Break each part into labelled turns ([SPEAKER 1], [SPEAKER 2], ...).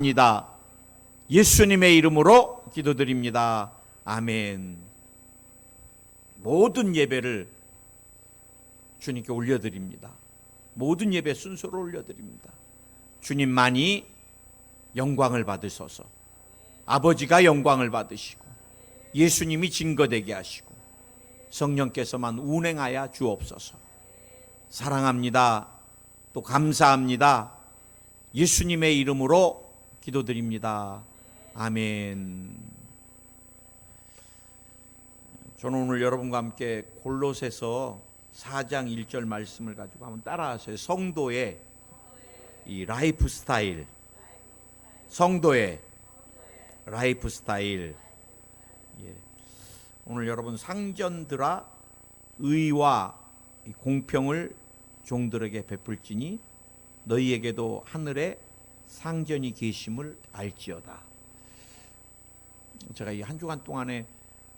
[SPEAKER 1] 입니다. 예수님의 이름으로 기도드립니다. 아멘. 모든 예배를 주님께 올려드립니다. 모든 예배 순서로 올려드립니다. 주님만이 영광을 받으소서. 아버지가 영광을 받으시고 예수님이 증거되게 하시고 성령께서만 운행하여 주옵소서. 사랑합니다. 또 감사합니다. 예수님의 이름으로 기도드립니다. 아멘. 저는 오늘 여러분과 함께 골로새서 4장 1절 말씀을 가지고 한번 따라하세요. 성도의 이 라이프 스타일, 성도의 라이프 스타일. 오늘 여러분 상전들아 의와 공평을 종들에게 베풀지니 너희에게도 하늘에 상전이 계심을 알지어다. 제가 이 한 주간 동안에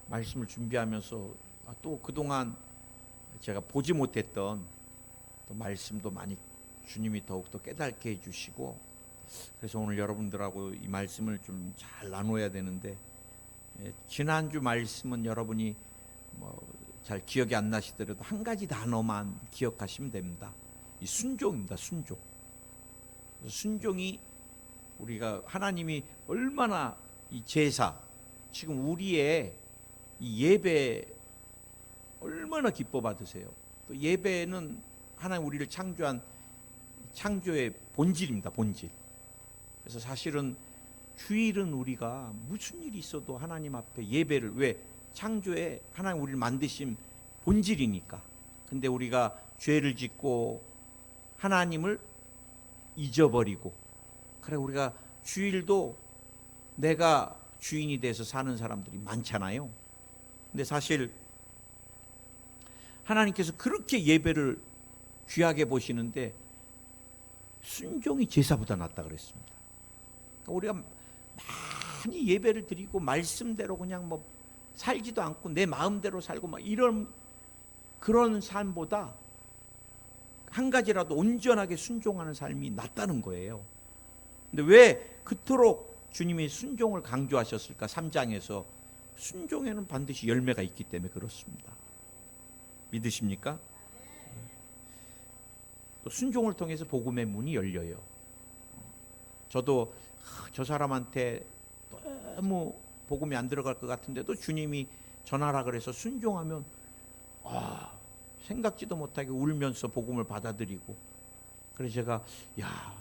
[SPEAKER 1] 말씀을 준비하면서 또 그동안 제가 보지 못했던 또 말씀도 많이 주님이 더욱더 깨닫게 해주시고, 그래서 오늘 여러분들하고 이 말씀을 좀 잘 나눠야 되는데, 지난주 말씀은 여러분이 잘 기억이 안 나시더라도 한 가지 단어만 기억하시면 됩니다. 이 순종입니다. 순종. 순종이 우리가 하나님이 얼마나 이 제사, 지금 우리의 이 예배 얼마나 기뻐 받으세요. 또 예배는 하나님 우리를 창조한 창조의 본질입니다. 본질. 그래서 사실은 주일은 우리가 무슨 일이 있어도 하나님 앞에 예배를, 왜? 창조에 하나님 우리를 만드신 본질이니까. 근데 우리가 죄를 짓고 하나님을 잊어버리고, 그래 우리가 주일도 내가 주인이 돼서 사는 사람들이 많잖아요. 근데 사실 하나님께서 그렇게 예배를 귀하게 보시는데 순종이 제사보다 낫다 그랬습니다. 그러니까 우리가 많이 예배를 드리고 말씀대로 그냥 살지도 않고 내 마음대로 살고 이런 그런 삶보다 한 가지라도 온전하게 순종하는 삶이 낫다는 거예요. 근데 왜 그토록 주님이 순종을 강조하셨을까? 3장에서 순종에는 반드시 열매가 있기 때문에 그렇습니다. 믿으십니까? 또 순종을 통해서 복음의 문이 열려요. 저도 저 사람한테 너무 복음이 안 들어갈 것 같은데도 주님이 전하라 그래서 순종하면 생각지도 못하게 울면서 복음을 받아들이고, 그래서 제가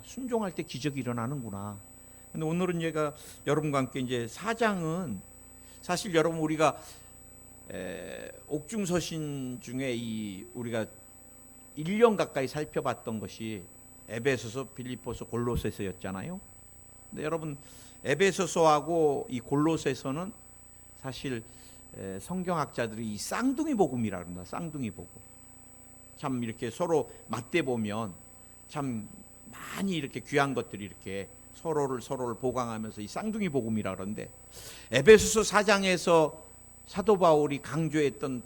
[SPEAKER 1] 순종할 때 기적이 일어나는구나. 근데 오늘은 제가 여러분과 함께 이제 4장은 사실 여러분 우리가 옥중서신 중에 우리가 1년 가까이 살펴봤던 것이 에베소서, 빌립보서, 골로새서였잖아요. 근데 여러분 에베소서하고 이 골로새서는 사실 성경학자들이 이 쌍둥이 복음이라고 합니다. 쌍둥이 복음. 참 이렇게 서로 맞대 보면 참 많이 이렇게 귀한 것들이 이렇게 서로를 보강하면서 이 쌍둥이 복음이라 그러는데, 에베소서 4장에서 사도 바울이 강조했던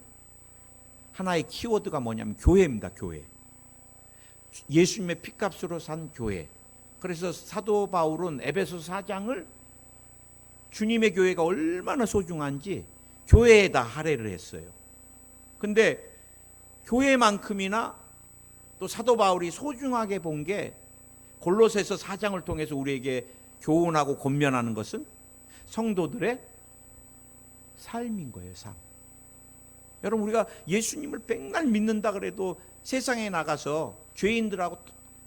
[SPEAKER 1] 하나의 키워드가 뭐냐면 교회입니다. 교회. 예수님의 피값으로 산 교회. 그래서 사도 바울은 에베소서 4장을 주님의 교회가 얼마나 소중한지 교회에다 할애를 했어요. 근데 교회만큼이나 또 사도 바울이 소중하게 본 게 골로새서 4장을 통해서 우리에게 교훈하고 권면하는 것은 성도들의 삶인 거예요. 삶. 여러분 우리가 예수님을 백날 믿는다 그래도 세상에 나가서 죄인들하고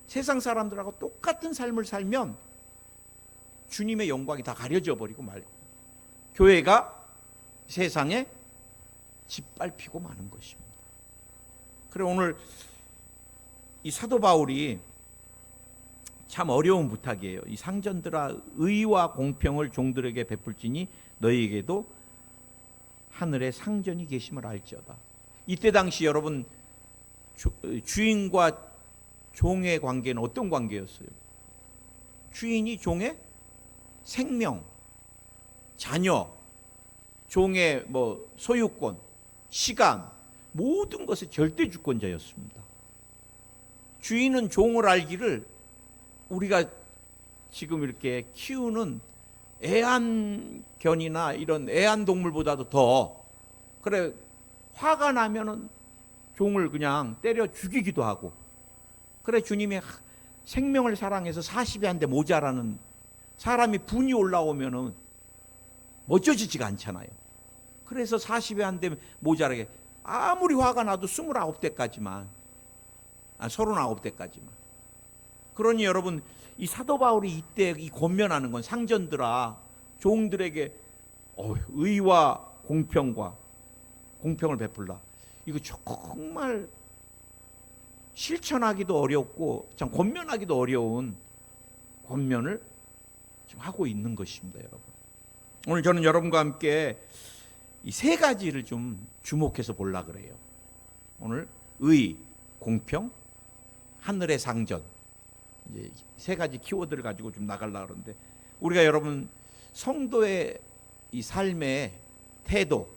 [SPEAKER 1] 세상 사람들하고 똑같은 삶을 살면 주님의 영광이 다 가려져 버리고 말고 교회가 세상에 짓밟히고 마는 것입니다. 그래 오늘 이 사도 바울이 참 어려운 부탁이에요. 이 상전들아 의와 공평을 종들에게 베풀지니 너희에게도 하늘에 상전이 계심을 알지어다. 이때 당시 여러분 주인과 종의 관계는 어떤 관계였어요? 주인이 종의 생명, 자녀, 종의 소유권, 시간, 모든 것의 절대 주권자였습니다. 주인은 종을 알기를 우리가 지금 이렇게 키우는 애완견이나 이런 애완동물보다도 더, 그래, 화가 나면은 종을 그냥 때려 죽이기도 하고, 그래, 주님이 생명을 사랑해서 40에 한 대 모자라는, 사람이 분이 올라오면은 멋져지지가 않잖아요. 그래서 40에 한 대 모자라게, 아무리 화가 나도 29대까지만, 39대까지만. 그러니 여러분, 이 사도 바울이 이때 이 권면하는 건, 상전들아, 종들에게 의와 공평을 베풀라. 이거 정말 실천하기도 어렵고 참 권면하기도 어려운 권면을 지금 하고 있는 것입니다, 여러분. 오늘 저는 여러분과 함께 이 세 가지를 좀 주목해서 보려 그래요. 오늘 의, 공평, 하늘의 상전, 이제 세 가지 키워드를 가지고 좀 나가려고 그러는데, 우리가 여러분 성도의 이 삶의 태도,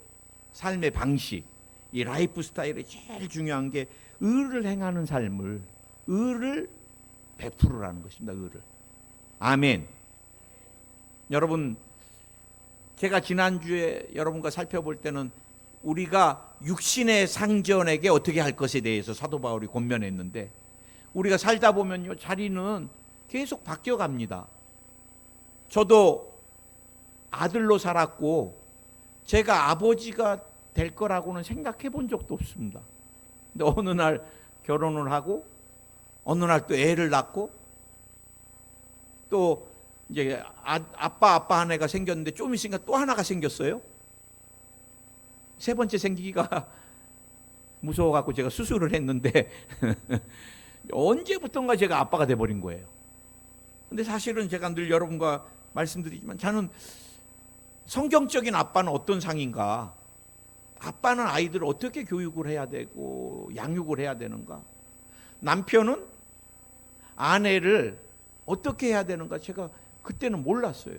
[SPEAKER 1] 삶의 방식, 이 라이프 스타일이 제일 중요한 게 의를 행하는 삶을, 의를 베풀으라는 것입니다. 의를. 아멘. 여러분, 제가 지난주에 여러분과 살펴볼 때는 우리가 육신의 상전에게 어떻게 할 것에 대해서 사도 바울이 권면했는데, 우리가 살다 보면요, 자리는 계속 바뀌어 갑니다. 저도 아들로 살았고 제가 아버지가 될 거라고는 생각해 본 적도 없습니다. 근데 어느 날 결혼을 하고, 어느 날 또 애를 낳고, 또 이제 아빠 한 애가 생겼는데 좀 있으니까 또 하나가 생겼어요. 세 번째 생기기가 무서워갖고 제가 수술을 했는데 언제부턴가 제가 아빠가 돼버린 거예요. 근데 사실은 제가 늘 여러분과 말씀드리지만, 저는 성경적인 아빠는 어떤 상인가, 아빠는 아이들을 어떻게 교육을 해야 되고 양육을 해야 되는가, 남편은 아내를 어떻게 해야 되는가, 제가 그때는 몰랐어요.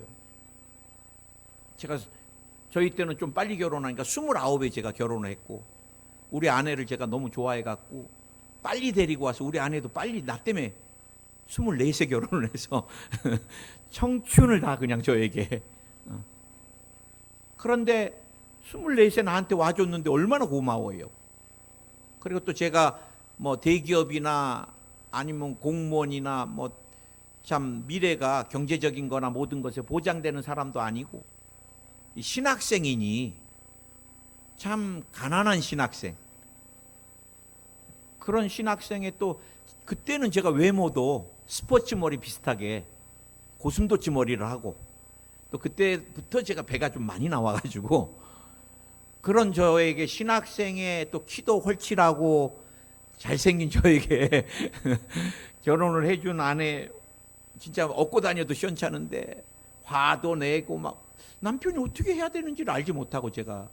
[SPEAKER 1] 제가 저희 때는 좀 빨리 결혼하니까 29에 제가 결혼을 했고, 우리 아내를 제가 너무 좋아해갖고 빨리 데리고 와서, 우리 아내도 빨리 나 때문에 24세 결혼을 해서 청춘을 다 그냥 저에게. 그런데 24세 나한테 와줬는데 얼마나 고마워요. 그리고 또 제가 뭐 대기업이나 아니면 공무원이나 뭐 참 미래가 경제적인 거나 모든 것에 보장되는 사람도 아니고, 신학생이니 참 가난한 신학생, 그런 신학생에 또 그때는 제가 외모도 스포츠 머리 비슷하게 고슴도치 머리를 하고, 또 그때부터 제가 배가 좀 많이 나와가지고, 그런 저에게 신학생의 또 키도 헐칠하고 잘생긴 저에게 결혼을 해준 아내, 진짜 얻고 다녀도 시원찮은데 화도 내고 막, 남편이 어떻게 해야 되는지를 알지 못하고 제가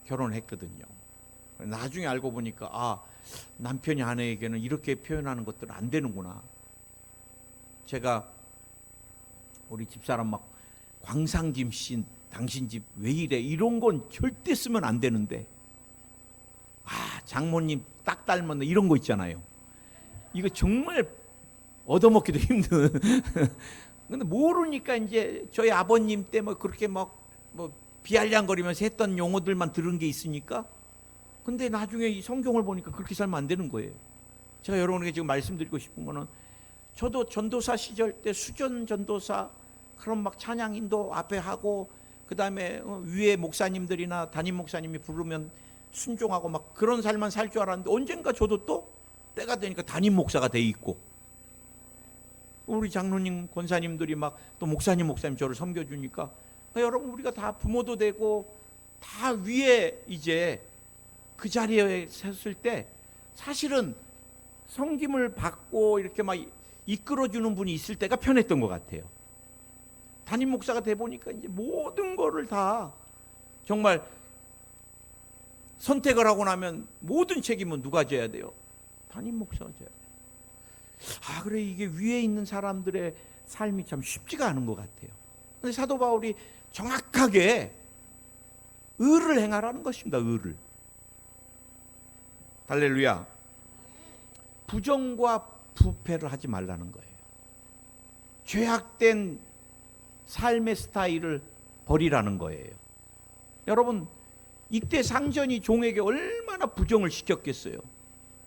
[SPEAKER 1] 결혼을 했거든요. 나중에 알고 보니까 남편이 아내에게는 이렇게 표현하는 것들은 안 되는구나. 제가 우리 집사람 막, 광상김 씨 당신 집 왜 이래, 이런 건 절대 쓰면 안 되는데, 장모님 딱 닮았네, 이런 거 있잖아요. 이거 정말 얻어먹기도 힘든. 근데 모르니까 이제 저희 아버님 때 뭐 그렇게 막 뭐 비알량거리면서 했던 용어들만 들은 게 있으니까. 근데 나중에 이 성경을 보니까 그렇게 살면 안 되는 거예요. 제가 여러분에게 지금 말씀드리고 싶은 거는, 저도 전도사 시절 때 수전 전도사 그런 막 찬양 인도 앞에 하고, 그 다음에 위에 목사님들이나 담임 목사님이 부르면 순종하고 막 그런 삶만 살 줄 알았는데, 언젠가 저도 또 때가 되니까 담임 목사가 돼 있고, 우리 장로님 권사님들이 막 또 목사님 저를 섬겨주니까, 여러분 우리가 다 부모도 되고 다 위에 이제 그 자리에 섰을 때, 사실은 섬김을 받고 이렇게 막 이끌어주는 분이 있을 때가 편했던 것 같아요. 담임 목사가 돼 보니까 이제 모든 거를 다 정말 선택을 하고 나면 모든 책임은 누가 져야 돼요? 담임 목사가 져야 돼요. 그래, 이게 위에 있는 사람들의 삶이 참 쉽지가 않은 것 같아요. 근데 사도 바울이 정확하게 의를 행하라는 것입니다. 의를. 할렐루야. 부정과 부패를 하지 말라는 거예요. 죄악된 삶의 스타일을 버리라는 거예요. 여러분, 이때 상전이 종에게 얼마나 부정을 시켰겠어요.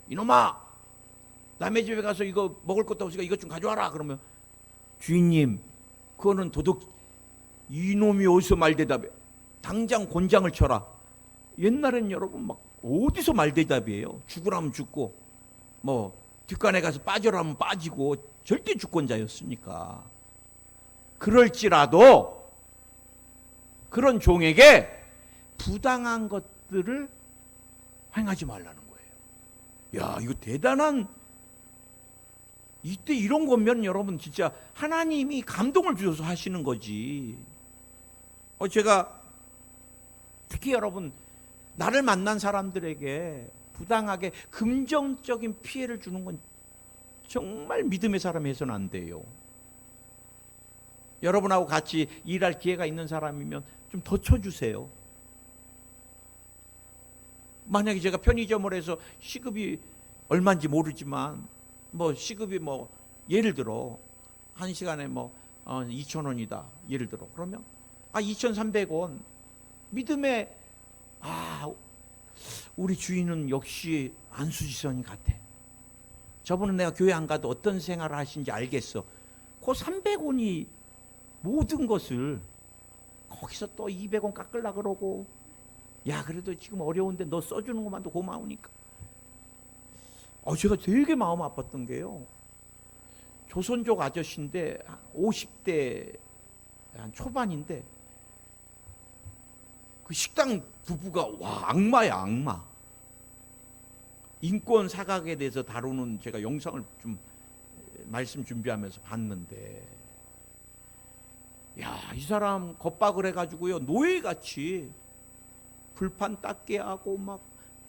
[SPEAKER 1] 이놈아, 남의 집에 가서 이거 먹을 것도 없으니까 이것 좀 가져와라. 그러면 주인님, 그거는 이놈이 어디서 말대답해? 당장 곤장을 쳐라. 옛날엔 여러분 막 어디서 말대답이에요? 죽으라면 죽고 뭐 뒷간에 가서 빠져라면 빠지고 절대 주권자였으니까. 그럴지라도 그런 종에게 부당한 것들을 행하지 말라는 거예요. 야, 이거 대단한, 이때 이런 거면 여러분 진짜 하나님이 감동을 주셔서 하시는 거지. 제가 특히 여러분, 나를 만난 사람들에게 부당하게 금전적인 피해를 주는 건 정말 믿음의 사람이 해서는 안 돼요. 여러분하고 같이 일할 기회가 있는 사람이면 좀 더 쳐주세요. 만약에 제가 편의점을 해서 시급이 얼마인지 모르지만 시급이 예를 들어 한 시간에 2,000원이다 예를 들어, 그러면 2,300원 믿음의 우리 주인은 역시 안수지선이 같아. 저분은 내가 교회 안 가도 어떤 생활을 하시는지 알겠어. 그 300원이 모든 것을, 거기서 또 200원 깎으려 그러고, 야 그래도 지금 어려운데 너 써주는 것만도 고마우니까. 제가 되게 마음 아팠던 게요, 조선족 아저씨인데 50대 한 초반인데 그 식당 부부가 악마야, 악마. 인권 사각에 대해서 다루는 제가 영상을 좀 말씀 준비하면서 봤는데, 야, 이 사람 겁박을 해가지고요, 노예같이 불판 닦게 하고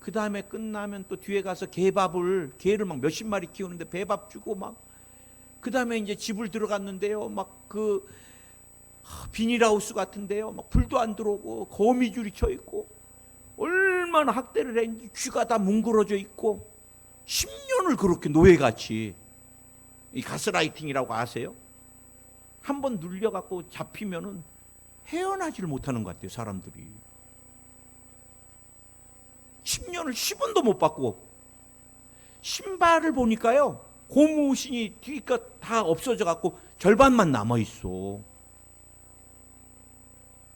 [SPEAKER 1] 그 다음에 끝나면 또 뒤에 가서 개를 몇십 마리 키우는데 배밥 주고 그 다음에 이제 집을 들어갔는데요, 비닐하우스 같은데요, 불도 안 들어오고 거미줄이 쳐 있고 얼마나 학대를 했는지 귀가 다 뭉그러져 있고 10년을 그렇게 노예같이. 이 가스라이팅이라고 아세요? 한번 눌려갖고 잡히면은 헤어나지를 못하는 것 같아요, 사람들이. 10년을 10원도 못 받고, 신발을 보니까요, 고무신이 뒤가 다 없어져 갖고 절반만 남아 있어.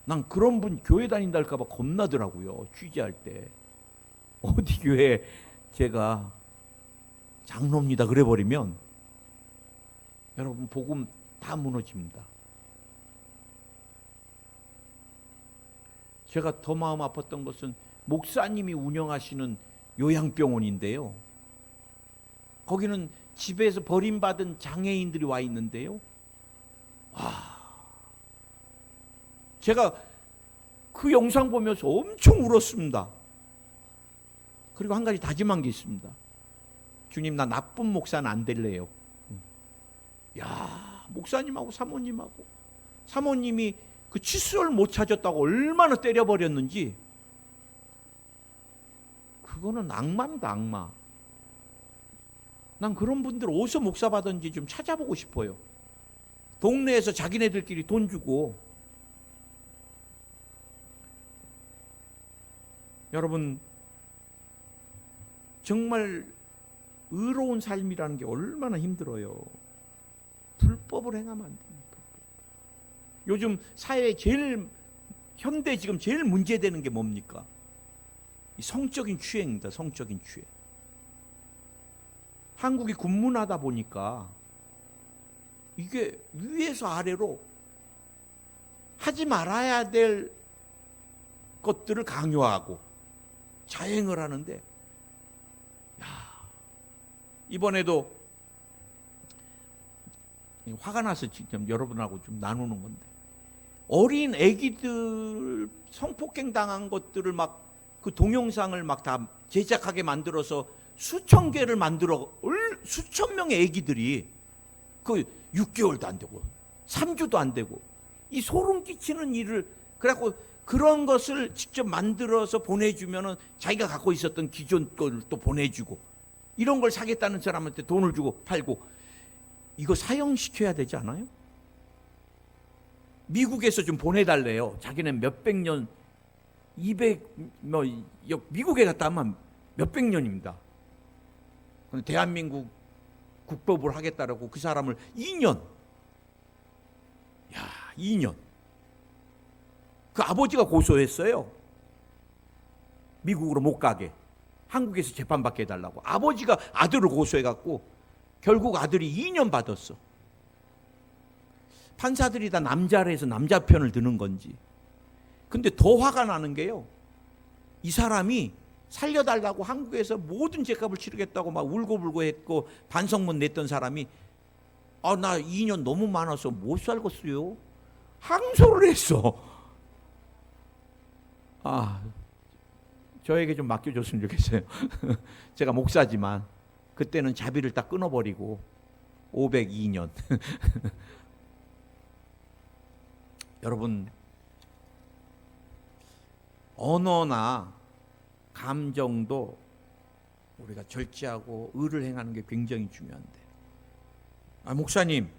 [SPEAKER 1] 난 그런 분 교회 다닌다 할까봐 겁나더라고요, 취재할 때. 어디 교회 제가 장로입니다 그래 버리면 여러분 복음 다 무너집니다. 제가 더 마음 아팠던 것은 목사님이 운영하시는 요양병원인데요, 거기는 집에서 버림받은 장애인들이 와 있는데요, 제가 그 영상 보면서 엄청 울었습니다. 그리고 한 가지 다짐한 게 있습니다. 주님, 나 나쁜 목사는 안 될래요. 야, 목사님하고 사모님이 그 칫솔 못 찾았다고 얼마나 때려버렸는지. 그거는 악마입니다, 악마. 난 그런 분들 어디서 목사 받은지 좀 찾아보고 싶어요. 동네에서 자기네들끼리 돈 주고. 여러분, 정말 의로운 삶이라는 게 얼마나 힘들어요. 불법을 행하면 안 됩니다. 요즘 사회에 현대 지금 제일 문제되는 게 뭡니까? 이 성적인 취해입니다. 성적인 취해. 한국이 군문화다 보니까 이게 위에서 아래로 하지 말아야 될 것들을 강요하고 자행을 하는데, 이번에도 화가 나서 지금 여러분하고 좀 나누는 건데, 어린 애기들 성폭행 당한 것들을 그 동영상을 다 제작하게 만들어서 수천 개를 만들어, 수천 명의 애기들이 그 6개월도 안 되고 3주도 안 되고 이 소름 끼치는 일을, 그래갖고 그런 것을 직접 만들어서 보내주면은 자기가 갖고 있었던 기존 걸 또 보내주고, 이런 걸 사겠다는 사람한테 돈을 주고 팔고, 이거 사형시켜야 되지 않아요? 미국에서 좀 보내달래요. 자기는 몇백 년, 200, 미국에 갔다 하면 몇백 년입니다. 대한민국 국법을 하겠다라고 그 사람을 2년, 2년. 그 아버지가 고소했어요. 미국으로 못 가게. 한국에서 재판받게 해달라고. 아버지가 아들을 고소해갖고 결국 아들이 2년 받았어. 판사들이 다 남자라 해서 남자 편을 드는 건지. 근데 더 화가 나는 게요, 이 사람이 살려달라고 한국에서 모든 죄값을 치르겠다고 막 울고불고 했고 반성문 냈던 사람이 나 2년 너무 많아서 못 살겠어요, 항소를 했어. 저에게 좀 맡겨줬으면 좋겠어요. 제가 목사지만 그때는 자비를 딱 끊어버리고 502년. 여러분, 언어나 감정도 우리가 절제하고 의를 행하는 게 굉장히 중요한데, 목사님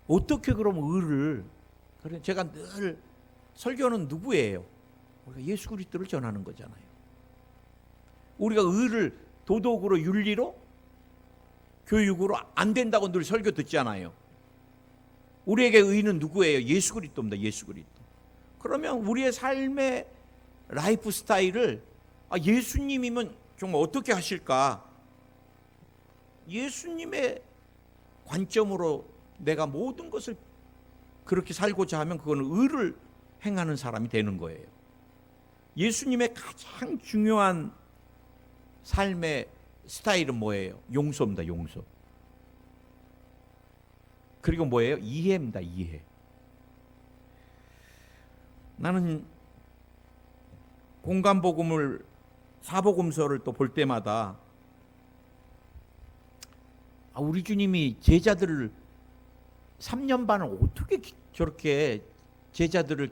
[SPEAKER 1] 어떻게 그럼 의를, 그래 제가 늘 설교는 누구예요? 우리가 예수 그리스도를 전하는 거잖아요. 우리가 의를 도덕으로, 윤리로, 교육으로 안 된다고 늘 설교 듣잖아요. 우리에게 의는 누구예요? 예수 그리스도입니다. 예수 그리스도. 그러면 우리의 삶의 라이프 스타일을 예수님이면 정말 어떻게 하실까? 예수님의 관점으로 내가 모든 것을 그렇게 살고자 하면 그거는 의를 행하는 사람이 되는 거예요. 예수님의 가장 중요한 삶의 스타일은 뭐예요? 용서입니다. 용서. 그리고 뭐예요? 이해입니다. 이해. 나는 공간복음을, 사복음서를 또 볼 때마다 우리 주님이 제자들을 3년 반을 어떻게 저렇게 제자들을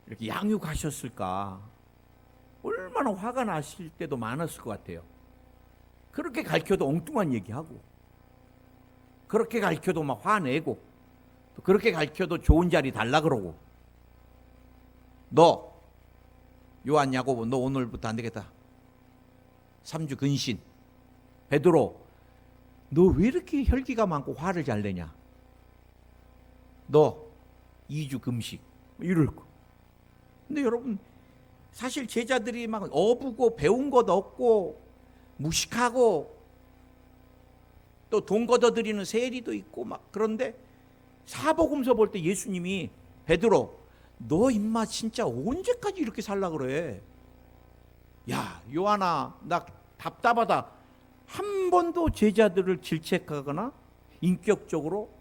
[SPEAKER 1] 이렇게 양육하셨을까? 얼마나 화가 나실 때도 많았을 것 같아요. 그렇게 가르쳐도 엉뚱한 얘기하고, 그렇게 가르쳐도 막 화내고, 또 그렇게 가르쳐도 좋은 자리 달라 그러고, 너 요한, 야고보, 너 오늘부터 안 되겠다. 3주 근신. 베드로, 너 왜 이렇게 혈기가 많고 화를 잘 내냐? 너 2주 금식. 이럴 거. 근데 여러분, 사실 제자들이 막 어부고 배운 것 없고 무식하고 또 돈 걷어들이는 세리도 있고 막, 그런데 사복음서 볼 때 예수님이 베드로, 너 임마 진짜 언제까지 이렇게 살라 그래? 야, 요한아, 나 답답하다. 한 번도 제자들을 질책하거나 인격적으로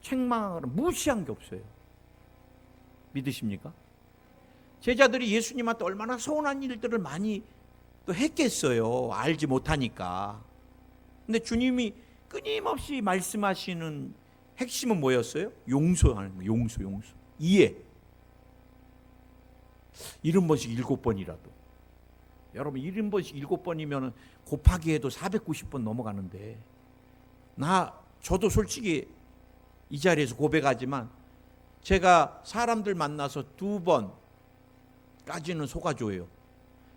[SPEAKER 1] 책망하거나 무시한 게 없어요. 믿으십니까? 제자들이 예수님한테 얼마나 서운한 일들을 많이 또 했겠어요. 알지 못하니까. 근데 주님이 끊임없이 말씀하시는 핵심은 뭐였어요? 용서하는 거예요. 용서. 이해. 70번씩 7번이라도. 여러분, 70번씩 7번이면 곱하기 해도 490번 넘어가는데, 저도 솔직히 이 자리에서 고백하지만 제가 사람들 만나서 2번까지는 속아줘요.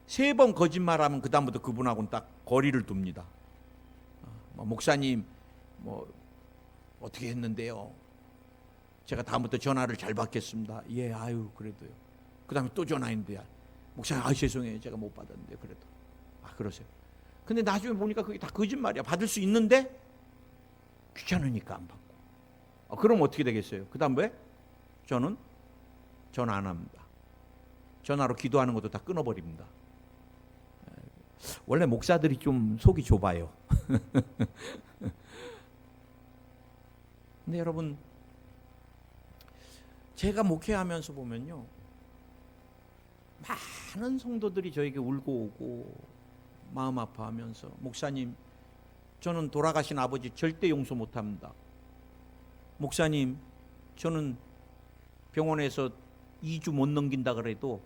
[SPEAKER 1] 3번 거짓말하면 그 다음부터 그분하고는 딱 거리를 둡니다. 목사님 어떻게 했는데요? 제가 다음부터 전화를 잘 받겠습니다. 예, 아유 그래도요. 그 다음에 또 전화했는데, 목사님 죄송해요, 제가 못 받았는데. 그래도 그러세요. 근데 나중에 보니까 그게 다 거짓말이야. 받을 수 있는데 귀찮으니까 안 받고. 그럼 어떻게 되겠어요? 그 다음 왜? 저는 전화 안 합니다. 전화로 기도하는 것도 다 끊어버립니다. 원래 목사들이 좀 속이 좁아요. 근데 여러분, 제가 목회하면서 보면요, 많은 성도들이 저에게 울고 오고 마음 아파하면서, 목사님, 저는 돌아가신 아버지 절대 용서 못합니다. 목사님, 저는 병원에서 2주 못 넘긴다 그래도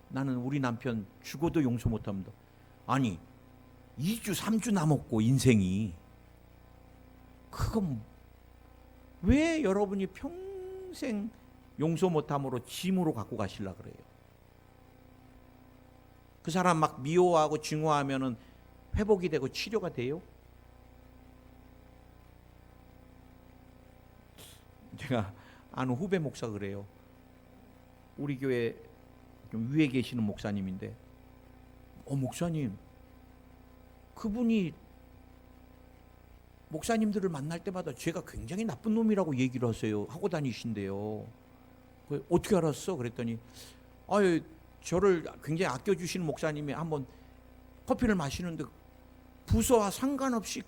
[SPEAKER 1] 나는 우리 남편 죽어도 용서 못합니다. 아니, 2주 3주 남았고 인생이, 그건 왜 여러분이 평생 용서 못함으로 짐으로 갖고 가시려 그래요. 그 사람 막 미워하고 증오하면은 회복이 되고 치료가 돼요? 제가 아는 후배 목사가 그래요. 우리 교회 좀 위에 계시는 목사님인데, 목사님, 그분이 목사님들을 만날 때마다 제가 굉장히 나쁜 놈이라고 얘기를 하세요. 하고 다니신대요. 어떻게 알았어? 그랬더니 저를 굉장히 아껴주시는 목사님이 한번 커피를 마시는데 부서와 상관없이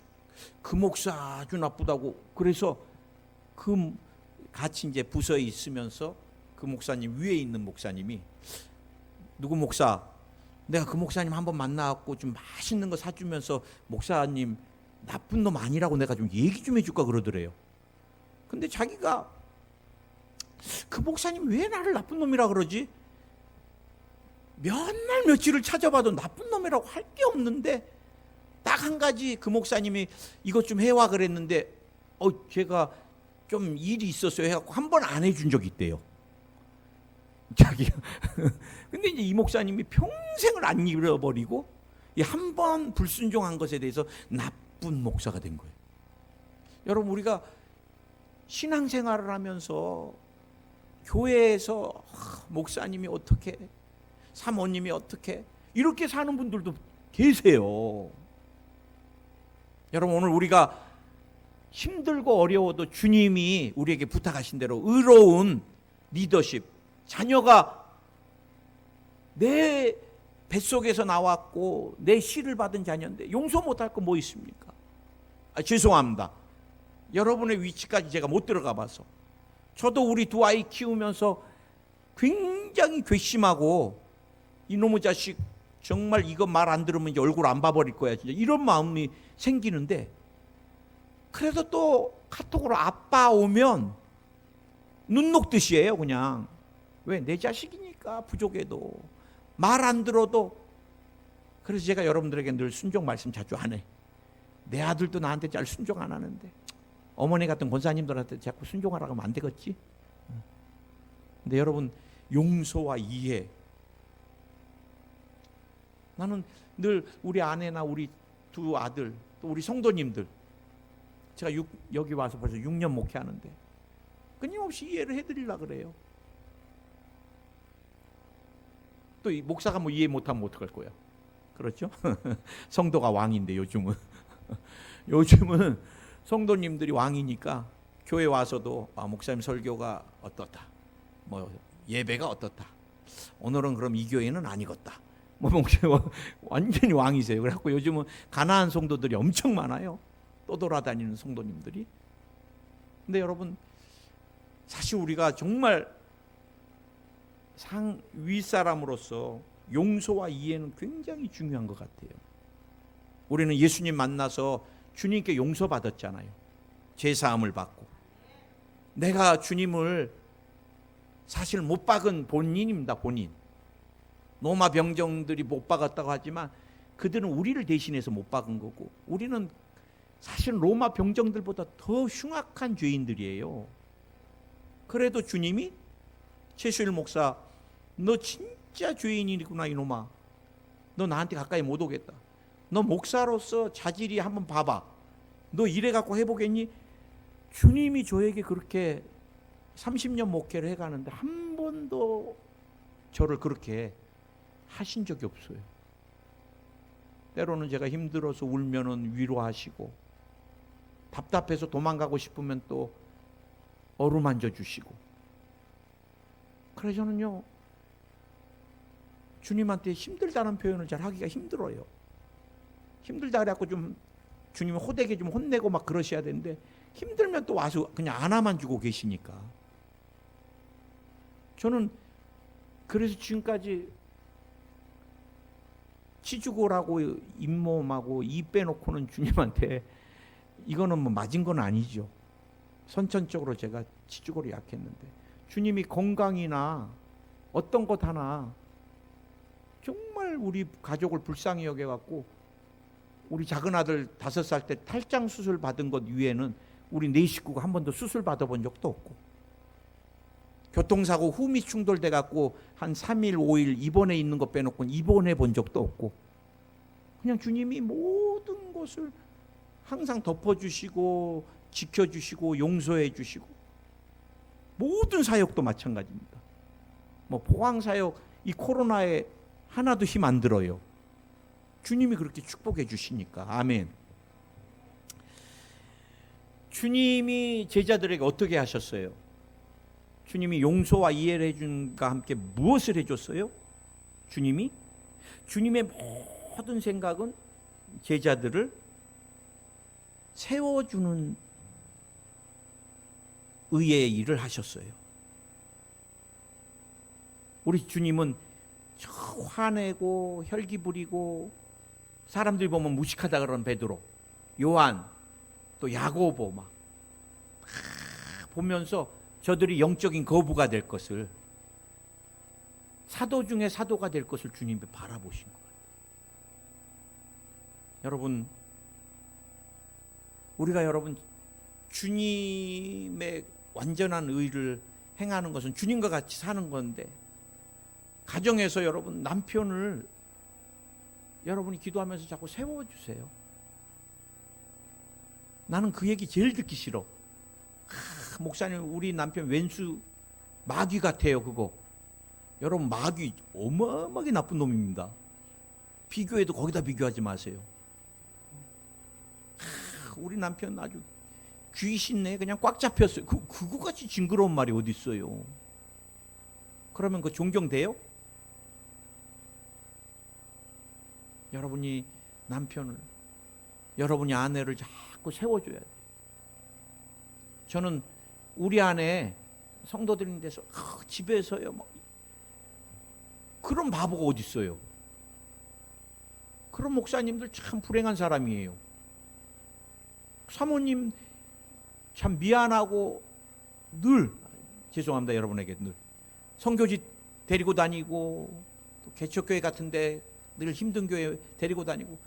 [SPEAKER 1] 그 목사 아주 나쁘다고, 그래서 그 같이 이제 부서에 있으면서 그 목사님 위에 있는 목사님이, 누구 목사, 내가 그 목사님 한번 만나갖고 좀 맛있는 거 사주면서 목사님 나쁜 놈 아니라고 내가 좀 얘기 좀 해줄까 그러더래요. 근데 자기가 그 목사님 왜 나를 나쁜 놈이라 그러지? 몇 날 며칠을 찾아봐도 나쁜 놈이라고 할 게 없는데 딱 한 가지 그 목사님이 이것 좀 해와 그랬는데 제가 좀 일이 있었어요 해갖고 한 번 안 해준 적이 있대요. 자기가. 근데 이제 이 목사님이 평생을 안 잃어버리고 한 번 불순종한 것에 대해서 나쁜 목사가 된 거예요. 여러분, 우리가 신앙생활을 하면서 교회에서 목사님이 어떻게, 사모님이 어떻게, 이렇게 사는 분들도 계세요. 여러분, 오늘 우리가 힘들고 어려워도 주님이 우리에게 부탁하신 대로 의로운 리더십, 자녀가 내 뱃속에서 나왔고 내 씨를 받은 자녀인데 용서 못할 거 뭐 있습니까? 죄송합니다. 여러분의 위치까지 제가 못 들어가 봐서. 저도 우리 두 아이 키우면서 굉장히 괘씸하고, 이놈의 자식 정말 이거 말 안 들으면 이제 얼굴 안 봐버릴 거야, 진짜 이런 마음이 생기는데, 그래도 또 카톡으로 아빠 오면 눈 녹듯이에요. 그냥 왜? 내 자식이니까. 부족해도 말 안 들어도. 그래서 제가 여러분들에게 늘 순종 말씀 자주 안 해. 내 아들도 나한테 잘 순종 안 하는데 어머니 같은 권사님들한테 자꾸 순종하라고 하면 안 되겠지? 근데 여러분, 용서와 이해, 나는 늘 우리 아내나 우리 두 아들, 또 우리 성도님들, 제가 여기 와서 벌써 6년 목회하는데 끊임없이 이해를 해드리려고 그래요. 또 이 목사가 뭐 이해 못하면 어떡할 거야? 그렇죠? 성도가 왕인데 요즘은 요즘은 성도님들이 왕이니까 교회 와서도 목사님 설교가 어떻다, 뭐 예배가 어떻다, 오늘은 그럼 이 교회는 아니겠다, 뭐 목사님 완전히 왕이세요. 그래갖고 요즘은 가난한 성도들이 엄청 많아요. 떠돌아다니는 성도님들이. 근데 여러분, 사실 우리가 정말 윗사람으로서 용서와 이해는 굉장히 중요한 것 같아요. 우리는 예수님 만나서 주님께 용서받았잖아요. 죄사함을 받고. 내가 주님을 사실 못 박은 본인입니다. 본인. 로마 병정들이 못 박았다고 하지만 그들은 우리를 대신해서 못 박은 거고, 우리는 사실 로마 병정들보다 더 흉악한 죄인들이에요. 그래도 주님이, 최수일 목사, 너 진짜 죄인이구나 이놈아, 너 나한테 가까이 못 오겠다, 너 목사로서 자질이 한번 봐봐, 너 이래 갖고 해보겠니? 주님이 저에게 그렇게 30년 목회를 해가는데 한 번도 저를 그렇게 하신 적이 없어요. 때로는 제가 힘들어서 울면은 위로하시고, 답답해서 도망가고 싶으면 또 어루만져 주시고. 그래서 저는요, 주님한테 힘들다는 표현을 잘 하기가 힘들어요. 힘들다 그래갖고 좀 주님 호되게 좀 혼내고 막 그러셔야 되는데, 힘들면 또 와서 그냥 안아만 주고 계시니까. 저는 그래서 지금까지 치주고라고 잇몸하고 이 빼놓고는 주님한테, 이거는 뭐 맞은 건 아니죠. 선천적으로 제가 치주고로 약했는데 주님이 건강이나 어떤 것 하나 정말 우리 가족을 불쌍히 여겨갖고, 우리 작은 아들 5살 때 탈장 수술 받은 것 위에는 우리 4 식구가 한 번도 수술 받아본 적도 없고, 교통사고 후미 충돌돼 갖고 한 3일 5일 입원해 있는 거 빼놓고 입원해 본 적도 없고, 그냥 주님이 모든 것을 항상 덮어주시고 지켜주시고 용서해 주시고, 모든 사역도 마찬가지입니다. 뭐 포항사역 이 코로나에 하나도 힘 안 들어요. 주님이 그렇게 축복해 주시니까. 아멘. 주님이 제자들에게 어떻게 하셨어요? 주님이 용서와 이해를 해준과 함께 무엇을 해줬어요? 주님의 모든 생각은 제자들을 세워주는 의의 일을 하셨어요. 우리 주님은 화내고 혈기 부리고 사람들 보면 무식하다 그러는 베드로, 요한, 또 야고보 막 보면서 저들이 영적인 거부가 될 것을, 사도 중에 사도가 될 것을 주님이 바라보신 거예요. 여러분, 우리가 주님의 완전한 의를 행하는 것은 주님과 같이 사는 건데, 가정에서 여러분 남편을 여러분이 기도하면서 자꾸 세워주세요. 나는 그 얘기 제일 듣기 싫어. 목사님, 우리 남편 왼수 마귀 같아요. 그거 여러분, 마귀 어마어마하게 나쁜 놈입니다. 비교해도 거기다 비교하지 마세요. 우리 남편 아주 귀신네, 그냥 꽉 잡혔어요. 그거같이 징그러운 말이 어디 있어요? 그러면 그 존경돼요? 여러분이 남편을, 여러분이 아내를 자꾸 세워줘야 돼요. 저는 우리 아내 성도들인 데서 집에서요 뭐 그런 바보가 어디 있어요? 그런 목사님들 참 불행한 사람이에요. 사모님 참 미안하고 늘, 죄송합니다 여러분에게, 늘 선교지 데리고 다니고 또 개척교회 같은데 늘 힘든 교회 데리고 다니고,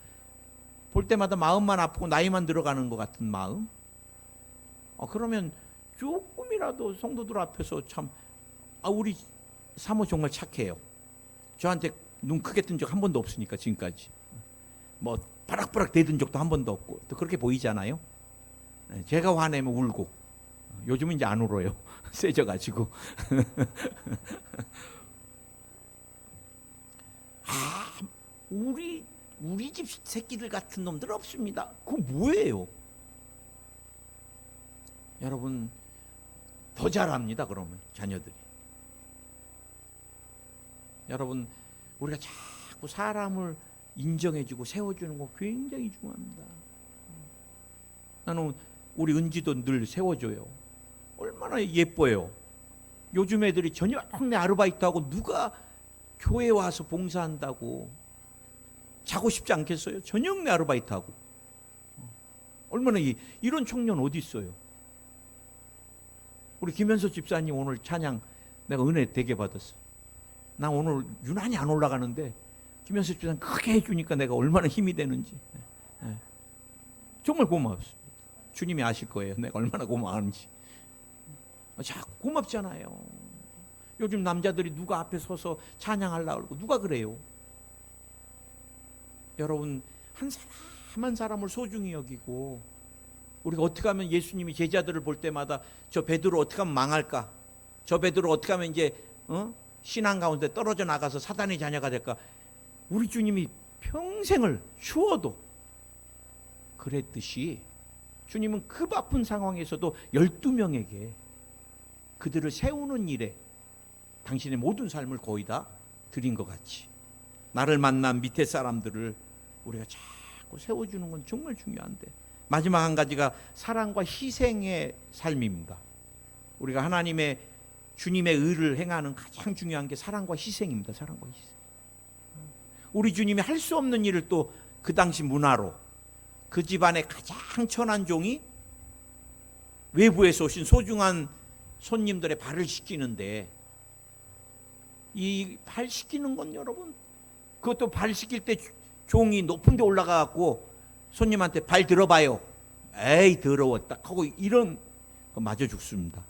[SPEAKER 1] 볼 때마다 마음만 아프고 나이만 들어가는 것 같은 마음. 그러면 조금이라도 성도들 앞에서 참, 우리 사모 정말 착해요. 저한테 눈 크게 뜬 적 한 번도 없으니까 지금까지. 뭐 바락바락 대든 적도 한 번도 없고, 또 그렇게 보이잖아요. 제가 화내면 울고, 요즘은 이제 안 울어요. 세져가지고. 우리 집 새끼들 같은 놈들 없습니다. 그거 뭐예요? 여러분, 더 잘합니다. 그러면 자녀들이. 여러분, 우리가 자꾸 사람을 인정해주고 세워주는 거 굉장히 중요합니다. 나는 우리 은지도 늘 세워줘요. 얼마나 예뻐요. 요즘 애들이 저녁내 아르바이트하고 누가 교회 와서 봉사한다고 자고 싶지 않겠어요? 저녁내 아르바이트하고. 얼마나 이런 청년 어디 있어요? 우리 김현석 집사님 오늘 찬양 내가 은혜 되게 받았어. 나 오늘 유난히 안 올라가는데 김현석 집사님 크게 해주니까 내가 얼마나 힘이 되는지. 정말 고마웠어요. 주님이 아실 거예요. 내가 얼마나 고마운지. 자꾸 고맙잖아요. 요즘 남자들이 누가 앞에 서서 찬양하려고 그러고 누가 그래요? 여러분, 한 사람 한 사람을 소중히 여기고, 우리가 어떻게 하면 예수님이 제자들을 볼 때마다 저 베드로 어떻게 하면 망할까? 저 베드로 어떻게 하면 이제 신앙 가운데 떨어져 나가서 사단의 자녀가 될까? 우리 주님이 평생을 추워도 그랬듯이 주님은 그 바쁜 상황에서도 12명에게 그들을 세우는 일에 당신의 모든 삶을 거의 다 드린 것 같이, 나를 만난 밑에 사람들을 우리가 자꾸 세워주는 건 정말 중요한데, 마지막 한 가지가 사랑과 희생의 삶입니다. 우리가 하나님의 주님의 의를 행하는 가장 중요한 게 사랑과 희생입니다. 사랑과 희생. 우리 주님이 할 수 없는 일을 또 그 당시 문화로 그 집안의 가장 천한 종이 외부에서 오신 소중한 손님들의 발을 씻기는데, 이 발 씻기는 건 여러분, 그것도 발 씻길 때 종이 높은 데 올라가 갖고 손님한테 발 들어봐요. 에이 더러워 딱 하고 이런 거 맞아 죽습니다.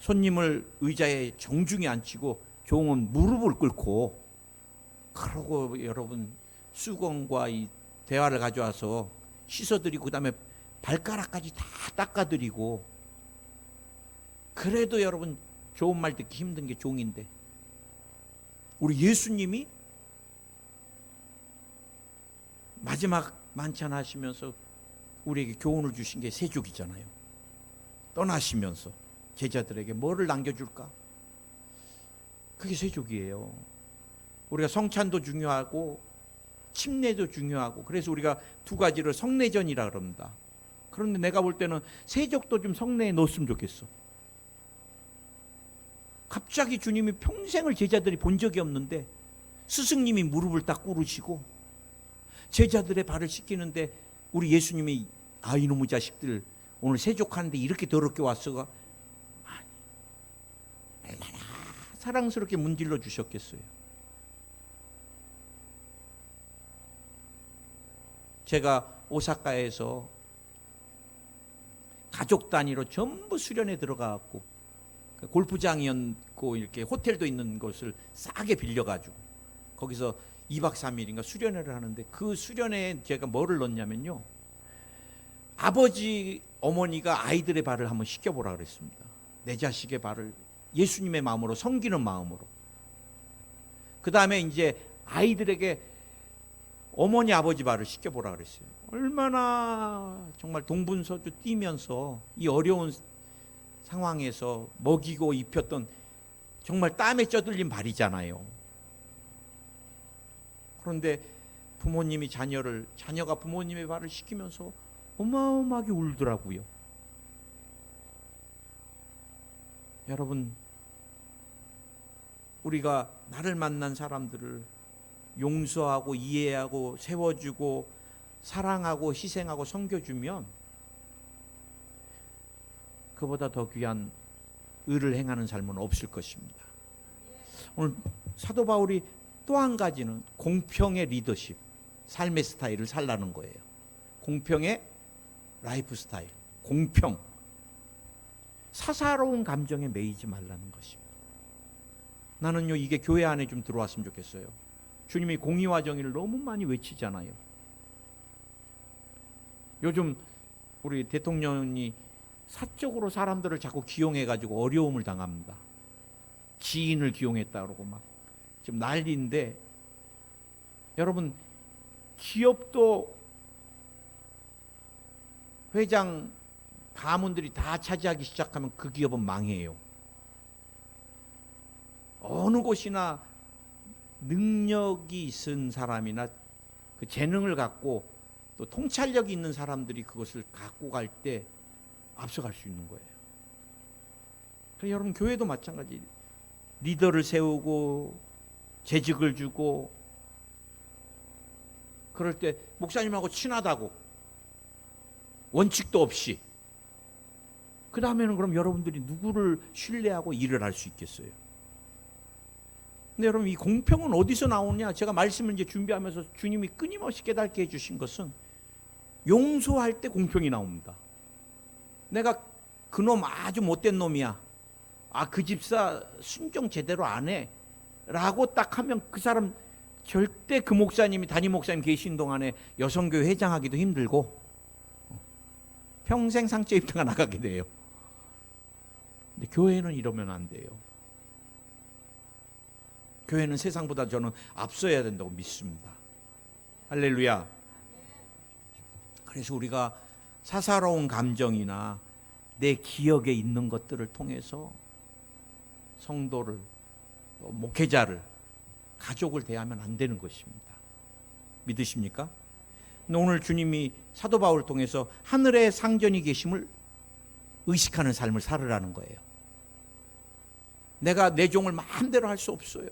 [SPEAKER 1] 손님을 의자에 정중히 앉히고 종은 무릎을 꿇고, 그러고 여러분 수건과 이 대화를 가져와서 씻어드리고 그다음에 발가락까지 다 닦아드리고, 그래도 여러분 좋은 말 듣기 힘든 게 종인데, 우리 예수님이 마지막 만찬 하시면서 우리에게 교훈을 주신 게 세족이잖아요. 떠나시면서 제자들에게 뭐를 남겨줄까? 그게 세족이에요. 우리가 성찬도 중요하고 침례도 중요하고, 그래서 우리가 두 가지를 성례전이라 그럽니다. 그런데 내가 볼 때는 세족도 좀 성례에 넣었으면 좋겠어. 갑자기 주님이 평생을 제자들이 본 적이 없는데 스승님이 무릎을 딱 꿇으시고 제자들의 발을 씻기는데, 우리 예수님이 아, 이놈의 자식들 오늘 세족하는데 이렇게 더럽게 왔어가, 얼마나 사랑스럽게 문질러 주셨겠어요. 제가 오사카에서 가족 단위로 전부 수련회 들어가갖고, 골프장이었고 이렇게 호텔도 있는 곳을 싸게 빌려가지고 거기서 2박 3일인가 수련회를 하는데, 그 수련회에 제가 뭐를 넣냐면요, 아버지 어머니가 아이들의 발을 한번 씻겨보라 그랬습니다. 내 자식의 발을 예수님의 마음으로, 섬기는 마음으로. 그 다음에 이제 아이들에게 어머니 아버지 발을 씻겨보라 그랬어요. 얼마나 정말 동분서주 뛰면서 이 어려운 상황에서 먹이고 입혔던 정말 땀에 쪄들린 발이잖아요. 그런데 부모님이 자녀가 부모님의 발을 씻기면서 어마어마하게 울더라고요. 여러분, 우리가 나를 만난 사람들을 용서하고 이해하고 세워주고 사랑하고 희생하고 섬겨주면 그보다 더 귀한 의를 행하는 삶은 없을 것입니다. 오늘 사도 바울이 또 한 가지는 공평의 리더십, 삶의 스타일을 살라는 거예요. 공평의 라이프 스타일, 공평, 사사로운 감정에 매이지 말라는 것입니다. 나는요, 이게 교회 안에 좀 들어왔으면 좋겠어요. 주님이 공의와 정의를 너무 많이 외치잖아요. 요즘 우리 대통령이 사적으로 사람들을 자꾸 기용해가지고 어려움을 당합니다. 지인을 기용했다 그러고 막 지금 난리인데, 여러분, 기업도 회장 가문들이 다 차지하기 시작하면 그 기업은 망해요. 어느 곳이나 능력이 있은 사람이나 그 재능을 갖고 또 통찰력이 있는 사람들이 그것을 갖고 갈 때 앞서갈 수 있는 거예요. 그래서 여러분, 교회도 마찬가지. 리더를 세우고 재직을 주고, 그럴 때 목사님하고 친하다고 원칙도 없이, 그 다음에는 그럼 여러분들이 누구를 신뢰하고 일을 할 수 있겠어요? 근데 여러분, 이 공평은 어디서 나오냐? 제가 말씀을 이제 준비하면서 주님이 끊임없이 깨닫게 해주신 것은 용서할 때 공평이 나옵니다. 내가 그놈 아주 못된 놈이야, 아, 그 집사 순종 제대로 안 해 라고 딱 하면 그 사람 절대, 그 목사님이 담임 목사님 계신 동안에 여성교회 회장하기도 힘들고 평생 상처 입다가 나가게 돼요. 근데 교회는 이러면 안 돼요. 교회는 세상보다 저는 앞서야 된다고 믿습니다. 할렐루야. 그래서 우리가 사사로운 감정이나 내 기억에 있는 것들을 통해서 성도를, 또 목회자를, 가족을 대하면 안 되는 것입니다. 믿으십니까? 오늘 주님이 사도 바울을 통해서 하늘의 상전이 계심을 의식하는 삶을 살으라는 거예요. 내가 내 종을 마음대로 할 수 없어요.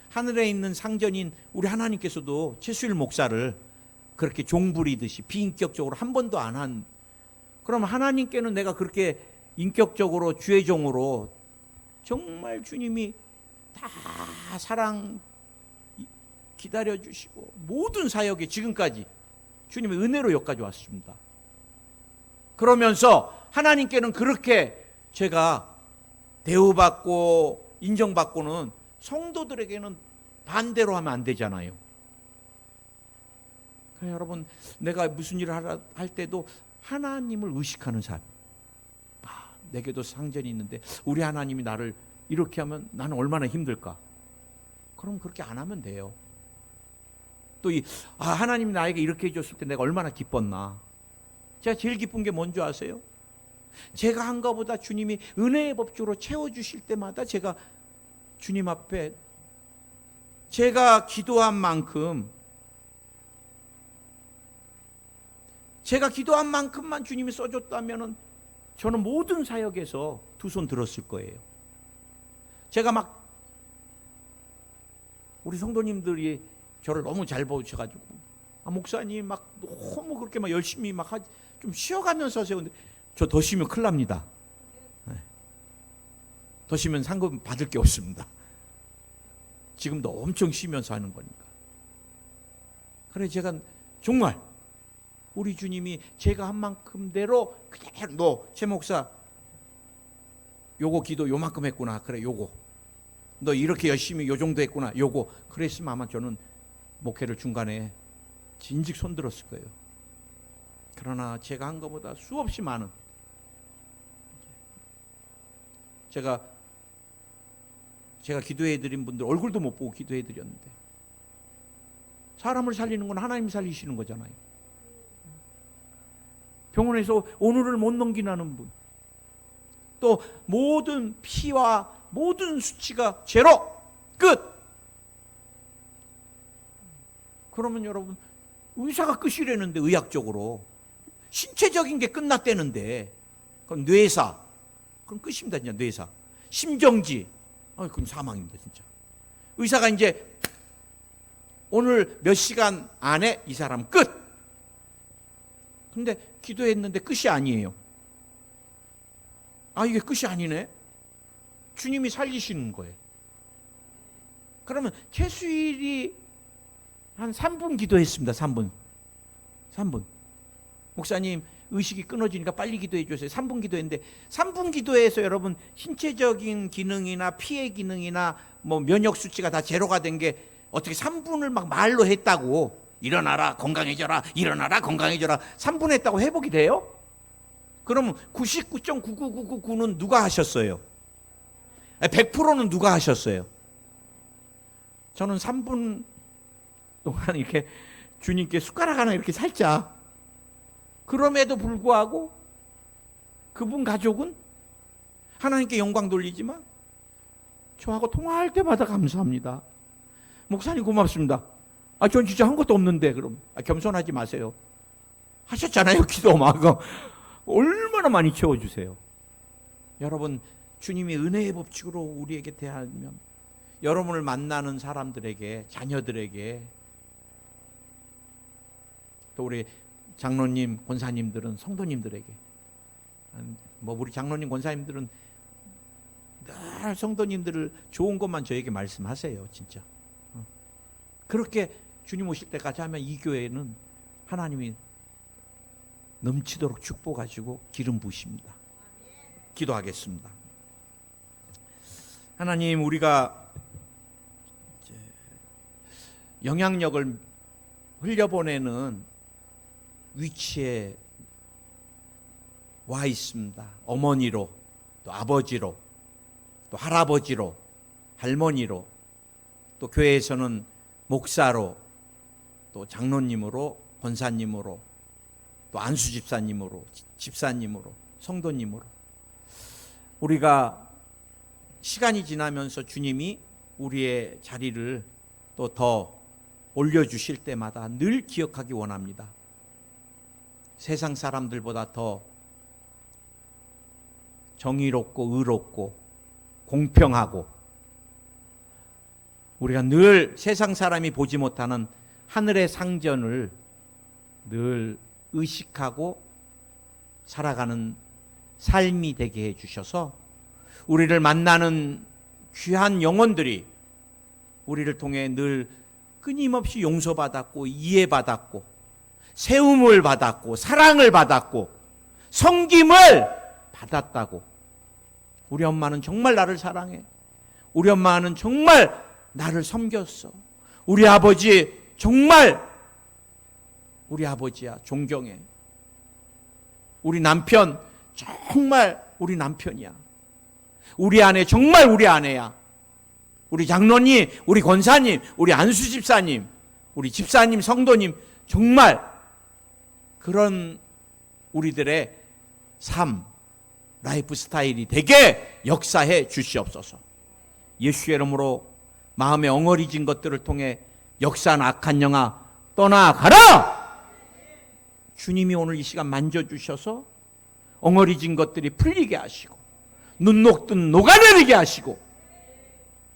[SPEAKER 1] 하늘에 있는 상전인 우리 하나님께서도 최수일 목사를 그렇게 종부리듯이 비인격적으로 한 번도 안 한, 그럼 하나님께는 내가 그렇게 인격적으로 주의 종으로 정말 주님이 다 사랑 기다려주시고 모든 사역에 지금까지 주님의 은혜로 여기까지 왔습니다. 그러면서 하나님께는 그렇게 제가 대우받고 인정받고는 성도들에게는 반대로 하면 안 되잖아요. 그러니까 여러분, 내가 무슨 일을 할 때도 하나님을 의식하는 삶. 내게도 상전이 있는데 우리 하나님이 나를 이렇게 하면 나는 얼마나 힘들까? 그럼 그렇게 안 하면 돼요. 또 하나님이 나에게 이렇게 해줬을 때 내가 얼마나 기뻤나? 제가 제일 기쁜 게 뭔지 아세요? 제가 한 것보다 주님이 은혜의 법주로 채워주실 때마다 제가 주님 앞에 제가 기도한 만큼, 제가 기도한 만큼만 주님이 써줬다면 저는 모든 사역에서 두 손 들었을 거예요. 제가 막 우리 성도님들이 저를 너무 잘 보셔가지고 목사님 막 너무 그렇게 막 열심히 막 좀 쉬어가면서 하세요. 근데 저 더 쉬면 큰일 납니다. 더 쉬면 상금 받을 게 없습니다. 지금도 엄청 쉬면서 하는 거니까. 그래 제가 정말 우리 주님이 제가 한 만큼대로 그냥 너 최 목사 요거 기도 요만큼 했구나. 그래 요거 너 이렇게 열심히 요 정도 했구나. 요거 그랬으면 아마 저는 목회를 중간에 진즉 손들었을 거예요. 그러나 제가 한 것보다 수없이 많은, 제가 기도해 드린 분들 얼굴도 못 보고 기도해 드렸는데, 사람을 살리는 건 하나님이 살리시는 거잖아요. 병원에서 오늘을 못 넘기나는 분, 또 모든 피와 모든 수치가 제로 끝. 그러면 여러분, 의사가 끝이라는데, 의학적으로 신체적인 게 끝났다는데, 그럼 뇌사, 그럼 끝입니다. 진짜 뇌사. 심정지, 그럼 사망입니다. 진짜. 의사가 이제 오늘 몇 시간 안에 이 사람 끝. 근데 기도했는데 끝이 아니에요. 이게 끝이 아니네. 주님이 살리시는 거예요. 그러면 최수일이 한 3분 기도했습니다. 3분. 목사님 의식이 끊어지니까 빨리 기도해 주세요. 3분 기도했는데, 3분 기도해서 여러분 신체적인 기능이나 피의 기능이나 뭐 면역 수치가 다 제로가 된 게 어떻게 3분을 막 말로 했다고, 일어나라 건강해져라, 일어나라 건강해져라, 3분 했다고 회복이 돼요? 그러면 99.99999는 누가 하셨어요? 100%는 누가 하셨어요? 저는 3분 동안 이렇게 주님께 숟가락 하나 이렇게 살짝, 그럼에도 불구하고 그분 가족은 하나님께 영광 돌리지만 저하고 통화할 때마다 감사합니다. 목사님 고맙습니다. 전 진짜 한 것도 없는데. 그럼 겸손하지 마세요. 하셨잖아요. 기도 막 얼마나 많이 채워주세요. 여러분, 주님이 은혜의 법칙으로 우리에게 대하면 여러분을 만나는 사람들에게, 자녀들에게, 또 우리 장로님, 권사님들은 성도님들에게, 우리 장로님, 권사님들은 늘 성도님들을 좋은 것만 저에게 말씀하세요. 진짜 그렇게 주님 오실 때까지 하면 이 교회는 하나님이 넘치도록 축복하시고 기름 부으십니다. 기도하겠습니다. 하나님, 우리가 영향력을 흘려보내는 위치에 와 있습니다. 어머니로, 또 아버지로, 또 할아버지로, 할머니로, 또 교회에서는 목사로, 또 장로님으로, 권사님으로, 또 안수 집사님으로, 집사님으로, 성도님으로, 우리가 시간이 지나면서 주님이 우리의 자리를 또 더 올려주실 때마다 늘 기억하기 원합니다. 세상 사람들보다 더 정의롭고 의롭고 공평하고, 우리가 늘 세상 사람이 보지 못하는 하늘의 상전을 늘 의식하고 살아가는 삶이 되게 해주셔서 우리를 만나는 귀한 영혼들이 우리를 통해 늘 끊임없이 용서받았고 이해받았고 세움을 받았고 사랑을 받았고 섬김을 받았다고 우리 엄마는 정말 나를 사랑해. 우리 엄마는 정말 나를 섬겼어. 우리 아버지 정말 우리 아버지야, 존경해. 우리 남편 정말 우리 남편이야. 우리 아내 정말 우리 아내야. 우리 장로님, 우리 권사님, 우리 안수 집사님, 우리 집사님, 성도님, 정말 그런 우리들의 삶, 라이프 스타일이 되게 역사해 주시옵소서. 예수의 이름으로 마음에 엉어리진 것들을 통해 역사한 악한 영아 떠나가라! 주님이 오늘 이 시간 만져주셔서 엉어리진 것들이 풀리게 하시고, 눈 녹든 녹아내리게 하시고,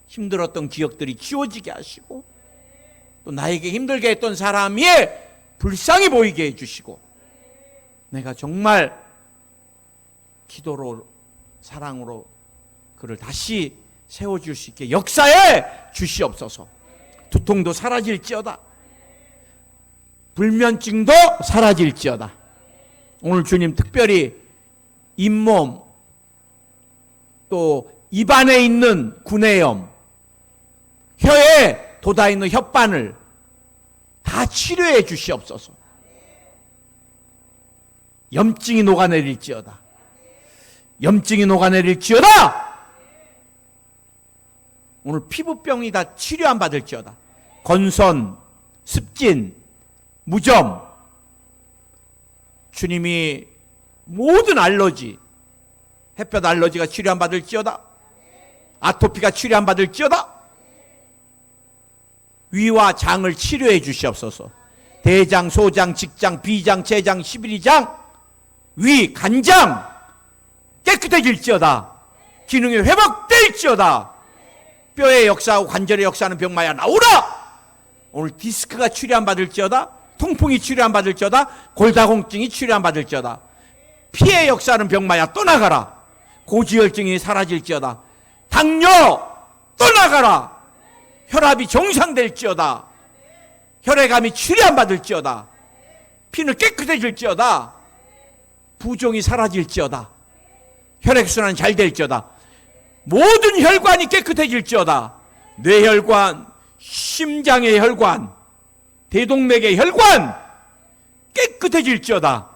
[SPEAKER 1] 힘들었던 기억들이 지워지게 하시고, 또 나에게 힘들게 했던 사람이 불쌍히 보이게 해주시고, 내가 정말 기도로 사랑으로 그를 다시 세워줄 수 있게 역사해 주시옵소서. 두통도 사라질지어다. 불면증도 사라질지어다. 오늘 주님 특별히 잇몸, 또 입안에 있는 구내염, 혀에 돋아있는 혓바늘 다 치료해 주시옵소서. 염증이 녹아내릴지어다. 염증이 녹아내릴지어다. 오늘 피부병이 다 치료 안 받을지어다. 건선, 습진, 무좀, 주님이 모든 알러지, 햇볕 알러지가 치료 안 받을지어다. 아토피가 치료 안 받을지어다. 위와 장을 치료해 주시옵소서. 대장, 소장, 직장, 비장, 제장, 11위장, 위, 간장 깨끗해질지어다. 기능이 회복될지어다. 뼈의 역사하고 관절의 역사하는 병마야 나오라. 오늘 디스크가 치료 안 받을지어다. 통풍이 치료 안 받을지어다. 골다공증이 치료 안 받을지어다. 피의 역사하는 병마야 떠나가라. 고지혈증이 사라질지어다. 당뇨 떠나가라. 혈압이 정상될지어다. 혈액암이 치료 안 받을지어다. 피는 깨끗해질지어다. 부종이 사라질지어다. 혈액순환 잘 될지어다. 모든 혈관이 깨끗해질지어다. 뇌혈관, 심장의 혈관, 대동맥의 혈관 깨끗해질지어다.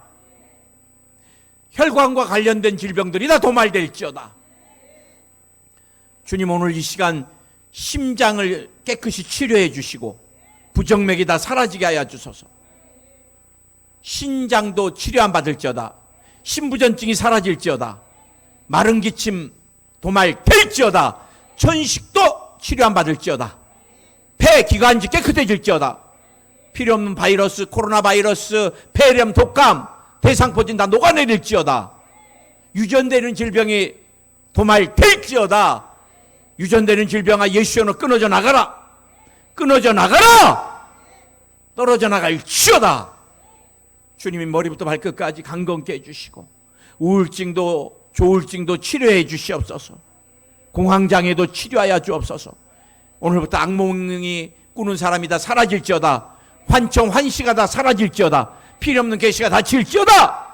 [SPEAKER 1] 혈관과 관련된 질병들이 다 도말될지어다. 주님, 오늘 이 시간 심장을 깨끗이 치료해 주시고 부정맥이 다 사라지게 하여 주소서. 신장도 치료 안 받을지어다. 신부전증이 사라질지어다. 마른 기침 도말될지어다. 천식도 치료 안 받을지어다. 폐 기관지 깨끗해질지어다. 필요 없는 바이러스, 코로나 바이러스, 폐렴, 독감, 대상포진 다 녹아내릴지어다. 유전되는 질병이 도말될지어다. 유전되는 질병아 예수여는 끊어져 나가라. 끊어져 나가라. 떨어져 나갈지어다. 주님이 머리부터 발끝까지 강건케 해주시고 우울증도 조울증도 치료해 주시옵소서. 공황장애도 치료하여 주옵소서. 오늘부터 악몽이 꾸는 사람이 다 사라질지어다. 환청 환시가 다 사라질지어다. 필요없는 계시가 닫힐지어다.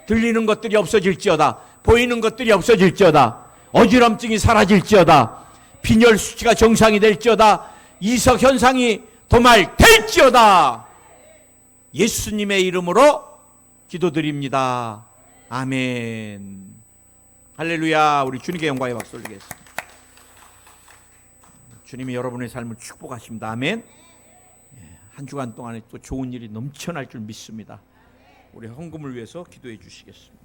[SPEAKER 1] 들리는 것들이 없어질지어다. 보이는 것들이 없어질지어다. 어지럼증이 사라질지어다. 빈혈 수치가 정상이 될지어다. 이석 현상이 도말될지어다. 예수님의 이름으로 기도드립니다. 아멘. 할렐루야. 우리 주님께 영광의 박수 올리겠습니다. 주님이 여러분의 삶을 축복하십니다. 아멘. 한 주간 동안에 또 좋은 일이 넘쳐날 줄 믿습니다. 우리 헌금을 위해서 기도해 주시겠습니다.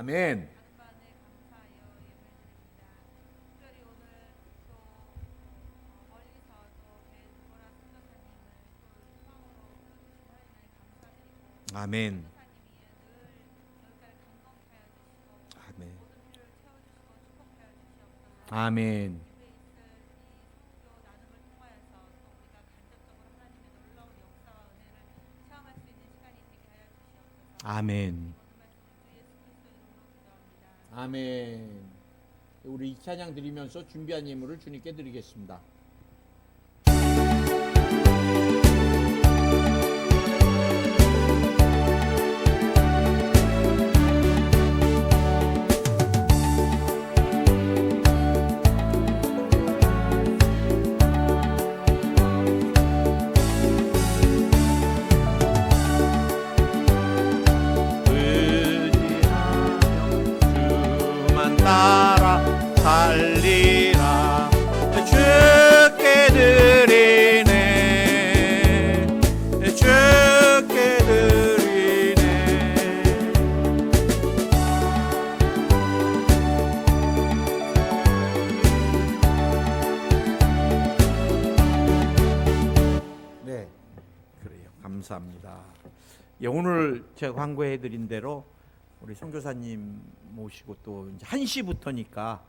[SPEAKER 1] 아멘. 아멘. 아멘. 아멘. 아멘. 아멘. 우리 이 찬양 드리면서 준비한 예물을 주님께 드리겠습니다. 따라 살리라. 주께 드리네, 주께 드리네. 네, 그래요. 감사합니다. 예, 오늘 제가 광고해드린 대로 우리 선교사님 모시고 또 이제 1시부터니까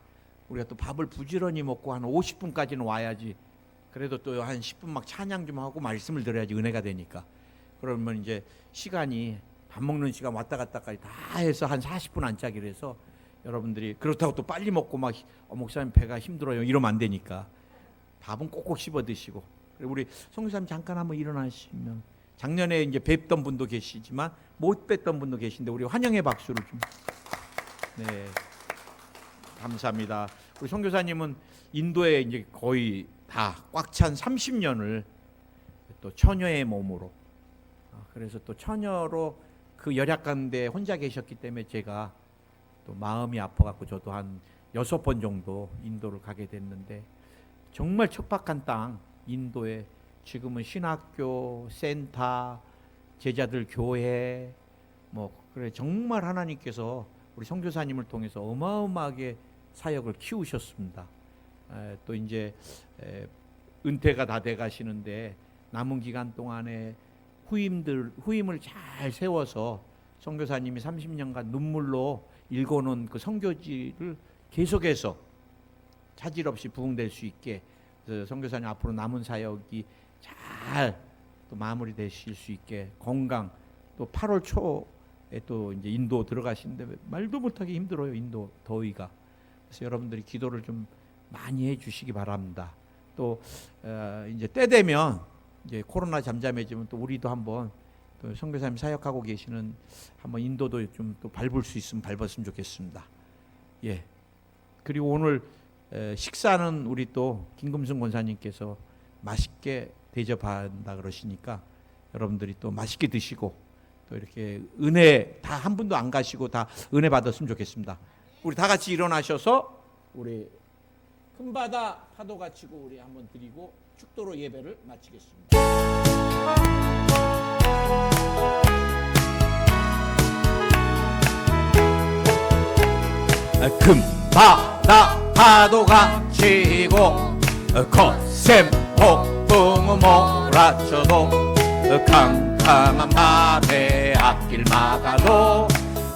[SPEAKER 1] 우리가 또 밥을 부지런히 먹고 한 50분까지는 와야지. 그래도 또 한 10분 막 찬양 좀 하고 말씀을 들어야지 은혜가 되니까. 그러면 이제 시간이 밥 먹는 시간 왔다 갔다까지 다 해서 한 40분 안짝이라 해서 여러분들이 그렇다고 또 빨리 먹고 막 목사님 배가 힘들어요 이러면 안 되니까 밥은 꼭꼭 씹어 드시고. 그리고 우리 선교사님 잠깐 한번 일어나시면, 작년에 이제 뵙던 분도 계시지만 못 뵀던 분도 계신데 우리 환영의 박수를 좀. 네, 감사합니다. 우리 선교사님은 인도에 이제 거의 다 꽉 찬 30년을 또 처녀의 몸으로, 그래서 또 처녀로 그 열약 가운데 혼자 계셨기 때문에 제가 또 마음이 아파갖고 저도 한 6번 정도 인도를 가게 됐는데, 정말 척박한 땅 인도에 지금은 신학교, 센터, 제자들 교회, 뭐 그래 정말 하나님께서 우리 선교사님을 통해서 어마어마하게 사역을 키우셨습니다. 또 이제 은퇴가 다 돼 가시는데 남은 기간 동안에 후임을 잘 세워서 선교사님이 30년간 눈물로 읽어놓은 그 선교지를 계속해서 차질 없이 부흥될 수 있게, 선교사님 앞으로 남은 사역이 잘 또 마무리되실 수 있게 건강, 또 8월 초에 또 이제 인도 들어가시는데 말도 못하게 힘들어요, 인도 더위가. 그래서 여러분들이 기도를 좀 많이 해주시기 바랍니다. 또 이제 때 되면 이제 코로나 잠잠해지면 또 우리도 한번 또 선교사님 사역하고 계시는 한번 인도도 좀 또 밟을 수 있으면 밟았으면 좋겠습니다. 예. 그리고 오늘 식사는 우리 또 김금순 권사님께서 맛있게 대접한다 그러시니까 여러분들이 또 맛있게 드시고 또 이렇게 은혜 다 한 분도 안 가시고 다 은혜 받았으면 좋겠습니다. 우리 다 같이 일어나셔서 우리 큰 바다 파도가 치고 우리 한번 드리고 축도로 예배를 마치겠습니다. 큰 바다 파도가 치고 거센 폭풍 몰아쳐도 캄캄한 밤에 앞길 막아도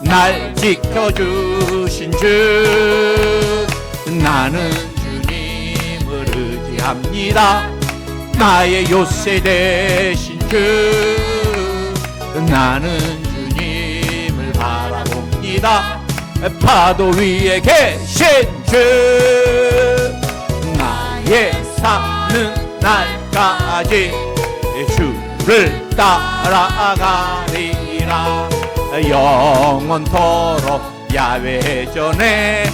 [SPEAKER 1] 날 지켜주신 주, 나는 주님을 의지합니다. 나의 요새 되신 주, 나는 주님을 바라봅니다. 파도 위에 계신 주, 나의 사는 날까지 주를 따라가리라. 영원토록 야훼 전에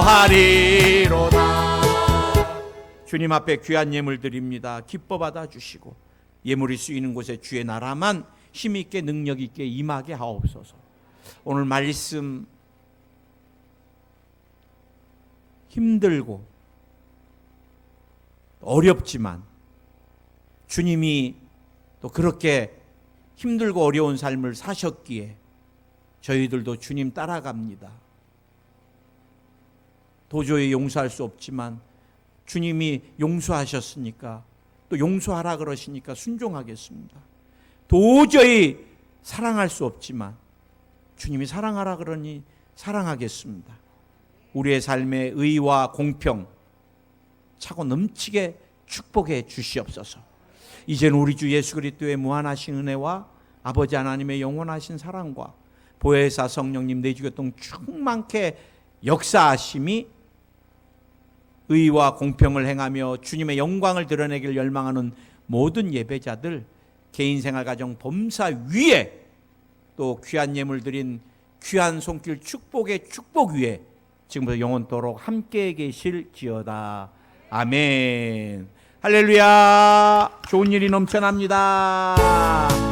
[SPEAKER 1] 거하리로다. 주님 앞에 귀한 예물 드립니다. 기뻐 받아 주시고 예물이 쓰이는 곳에 주의 나라만 힘있게 능력있게 임하게 하옵소서. 오늘 말씀 힘들고 어렵지만 주님이 또 그렇게 힘들고 어려운 삶을 사셨기에 저희들도 주님 따라갑니다. 도저히 용서할 수 없지만 주님이 용서하셨으니까 또 용서하라 그러시니까 순종하겠습니다. 도저히 사랑할 수 없지만 주님이 사랑하라 그러니 사랑하겠습니다. 우리의 삶에 의와 공평 차고 넘치게 축복해 주시옵소서. 이제는 우리 주 예수 그리스도의 무한하신 은혜와 아버지 하나님의 영원하신 사랑과 보혜사 성령님 내주교통 충만케 역사하심이 의와 공평을 행하며 주님의 영광을 드러내길 열망하는 모든 예배자들, 개인생활 가정 범사 위에 또 귀한 예물 드린 귀한 손길 축복의 축복 위에 지금부터 영원토록 함께 계실지어다. 아멘. 할렐루야. 좋은 일이 넘쳐납니다.